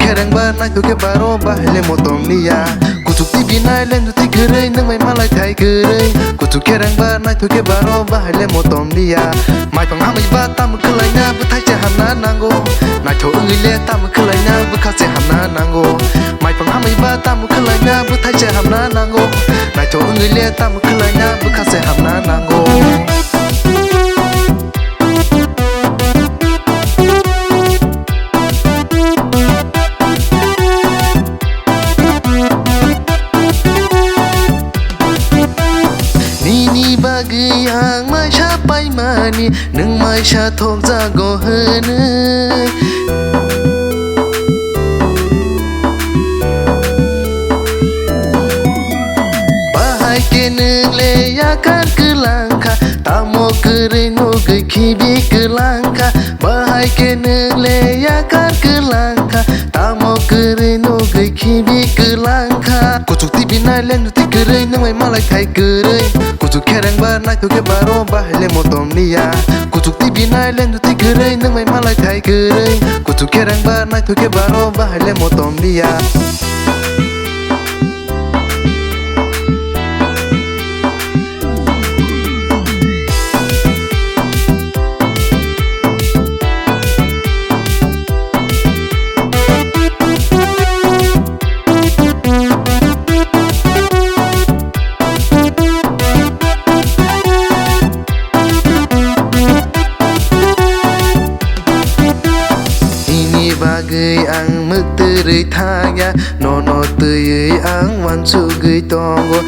kerang bar nai tu ke baro bahle motom niya kutuk ti binai len tu ti gerei nang mai malai thai gerei kutuk kerang bar nai tu ke baro bahle motom niya mai pang ha mai ba tam kelai na bu thai che hamna nango nai tho ung le tam kelai na bu kha che hamna nango mai pang ha mai ba tam kelai na bu thai che hamna nango nai tho ung le tam kelai na bu kha che hamna nango bagi yang mai capai mani neng mai cha thok jago hene bahai ke neng le ya kan kelangka tamo kere no ge khibi kelangka bahai ke neng le ya kan kelangka tamo kere no ge khibi kelangka kucuk ti binai len tu ti kere neng mai malai thai kere kucuk kerang bar nai tu ke baro bahle motom niya kucuk ti binai len tu ti gerei nang mai malai thai gerei kucuk kerang bar nai tu ke baro bahle motom niya bagai ang magterai thaya nono tei ang wan su gei tongo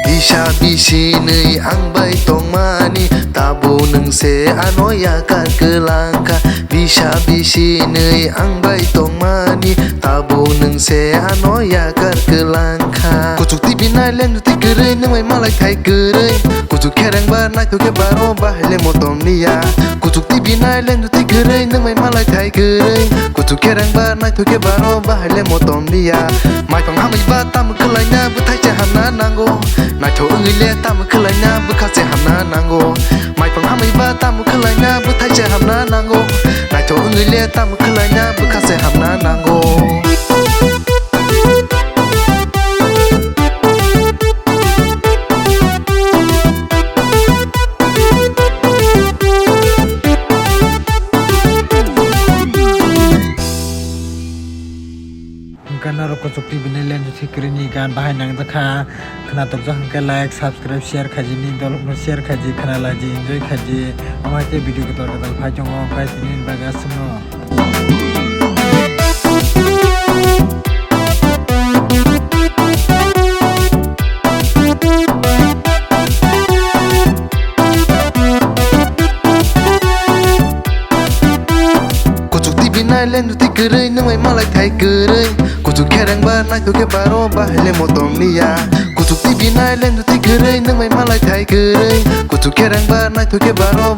bisa bisi nei ang bai tong mani tabo neng se anoya kan kelangka bisa bisi nei ang bai tong mani tabo neng se anoya kan kelangka kucuk ti binai len tu ti gerei neng mai malai thai gerei kucuk kerang bar nai tu ke baro bahle motom niya kucuk ti binai len tu ti gerei neng mai malai thai gerei kucuk kerang bar nai tu ke baro bahle motom niya mai pang ha mai ba tam kelai na bu thai che hamna nango nai tho ung le tam kelai na bu kha che hamna nango mai pang ha mai ba tam kelai na bu thai che hamna nango nai tho ung le tam kelai na bu kha che hamna nango karena rokok cokti binai len juthi krini gan bahai nang dakha khana tok jang ke like subscribe share khaji ni dolok no share khaji khana laji enjoy khaji amai te video ko tor dal phai chong kai tinin baga suno kucuk ti binai len tu ti gerei nang mai malai thai gerei kucuk kerang bar nai tu ke baro bahle motom niya kucuk ti binai len tu ti gerei nang mai malai thai gerei kucuk kerang bar nai tu ke baro